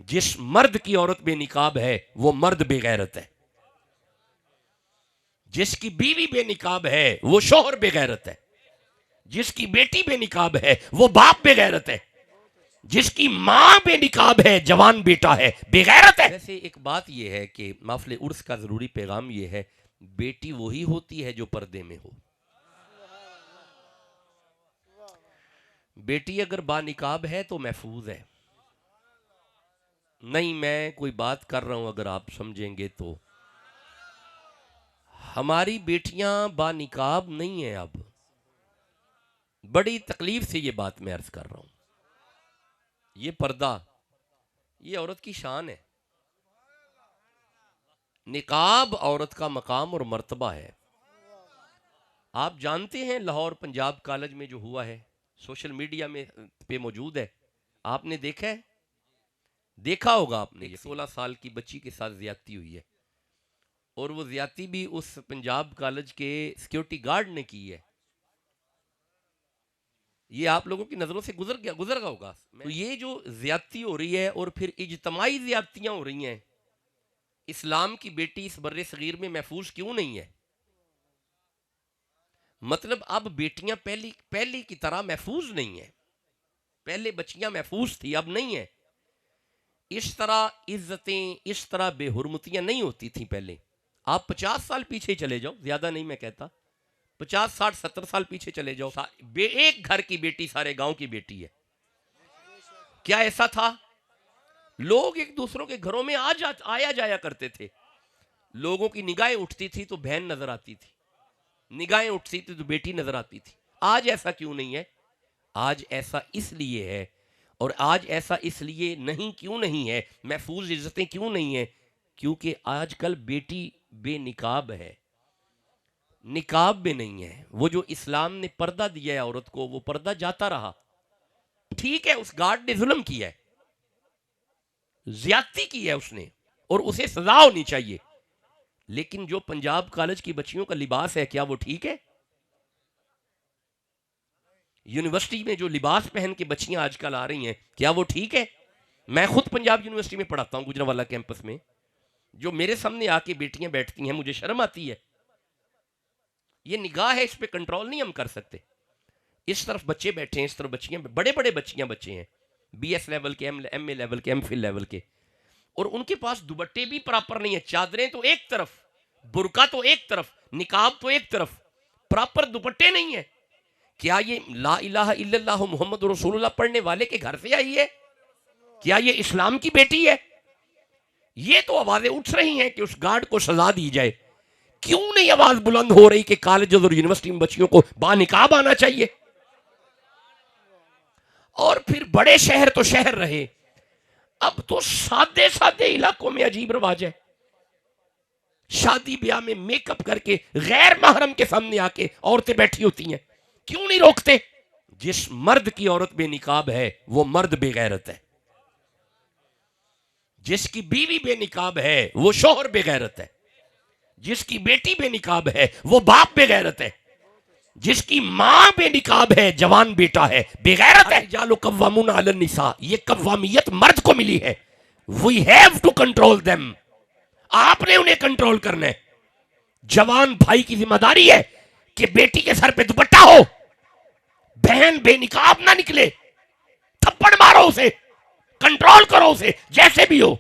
जिस मर्द की औरत बेनिकाब है वो मर्द बेगैरत है। जिसकी बीवी बेनिकाब है वो शोहर बेगैरत है। जिसकी बेटी बेनिकाब है वो बाप बेगैरत है। जिसकी मां बेनिकाब है जवान बेटा है बेगैरत है। वैसे एक बात यह है कि माफले उर्स का जरूरी पैगाम यह है, बेटी वही होती है जो पर्दे में हो। बेटी अगर बानिकाब है तो महफूज है। नहीं, मैं कोई बात कर रहा हूं, अगर आप समझेंगे तो हमारी बेटियां बानिकाब नहीं है। अब बड़ी तकलीफ से ये बात मैं अर्ज कर रहा हूं। ये पर्दा, ये औरत की शान है। निकाब औरत का मकाम और मर्तबा है। आप जानते हैं लाहौर पंजाब कॉलेज में जो हुआ है, सोशल मीडिया में पे मौजूद है, आपने देखा है? देखा होगा आपने। 16 साल की बच्ची के साथ ज्यादती हुई है और वो ज्यादती भी उस पंजाब कॉलेज के सिक्योरिटी गार्ड ने की है। ये आप लोगों की नजरों से गुजर गया होगा। तो ये जो ज्यादती हो रही है और फिर इज्तमाई ज्यादतियां हो रही हैं, इस्लाम की बेटी इस बर्रे सगीर में महफूज क्यों नहीं है? मतलब अब बेटियां पहली की तरह महफूज नहीं है। पहले बच्चियां महफूज थी, अब नहीं है। इस तरह इज्जतें, इस तरह बेहुरमतियां नहीं होती थी पहले। आप 50 साल पीछे चले जाओ, ज्यादा नहीं मैं कहता, 50 60 70 साल पीछे चले जाओ, एक घर की बेटी सारे गांव की बेटी है। क्या ऐसा था? लोग एक दूसरों के घरों में आया जाया करते थे। लोगों की निगाहें उठती थी तो बहन नजर आती थी, निगाहें उठती थी तो बेटी नजर आती थी। आज ऐसा क्यों नहीं है? आज ऐसा इसलिए है, और आज ऐसा इसलिए नहीं क्यों नहीं है, महफूज इज्जतें क्यों नहीं है? क्योंकि आजकल बेटी बेनिकाब है, निकाब में नहीं है। वो जो इस्लाम ने पर्दा दिया है औरत को, वो पर्दा जाता रहा। ठीक है, उस गार्ड ने जुल्म किया है, ज्यादती की है उसने, और उसे सजा होनी चाहिए। लेकिन जो पंजाब कॉलेज की बच्चियों का लिबास है, क्या वो ठीक है? यूनिवर्सिटी में जो लिबास पहन के बच्चियां आजकल आ रही हैं, क्या वो ठीक है? मैं खुद पंजाब यूनिवर्सिटी में पढ़ाता हूं, गुजरावाला कैंपस में। जो मेरे सामने आके बेटियां बैठती हैं, मुझे शर्म आती है। ये निगाह है, इस पे कंट्रोल नहीं हम कर सकते। इस तरफ बच्चे बैठे हैं, इस तरफ बच्चियां, बड़े बड़े बच्चे हैं, BS लेवल के, MA लेवल के, MPhil लेवल के, और उनके पास दुपट्टे भी प्रॉपर नहीं है। चादरें तो एक तरफ, बुरका तो एक तरफ, निकाब तो एक तरफ, प्रॉपर दुपट्टे नहीं है। क्या ये ला इलाहा इल्लल्लाह मुहम्मद रसूलुल्लाह पढ़ने वाले के घर से आई है? क्या ये इस्लाम की बेटी है? ये तो आवाजें उठ रही हैं कि उस गार्ड को सजा दी जाए। क्यों नहीं आवाज बुलंद हो रही कि कॉलेज और यूनिवर्सिटी में बच्चियों को बानिकाब आना चाहिए? और फिर बड़े शहर तो शहर रहे, अब तो सादे सादे इलाकों में अजीब रिवाज है। शादी ब्याह में मेकअप करके गैर महरम के सामने आके औरतें बैठी होती हैं। क्यों नहीं रोकते? जिस मर्द की औरत बेनिकाब है वो मर्द बेगैरत है। जिसकी बीवी बेनिकाब है वो शोहर बेगैरत है। जिसकी बेटी बेनिकाब है वो बाप बेगैरत है। जिसकी मां बेनिकाब है जवान बेटा है बेगैरत है। जालो कव्वामुन अलन निसा, ये कव्वामियत मर्द को मिली है। We have to control them. आपने उन्हें कंट्रोल करना है। जवान भाई की जिम्मेदारी है कि बेटी के सर पे दुपट्टा हो, बहन बेनिकाब ना निकले। थप्पड़ मारो उसे, कंट्रोल करो उसे, जैसे भी हो।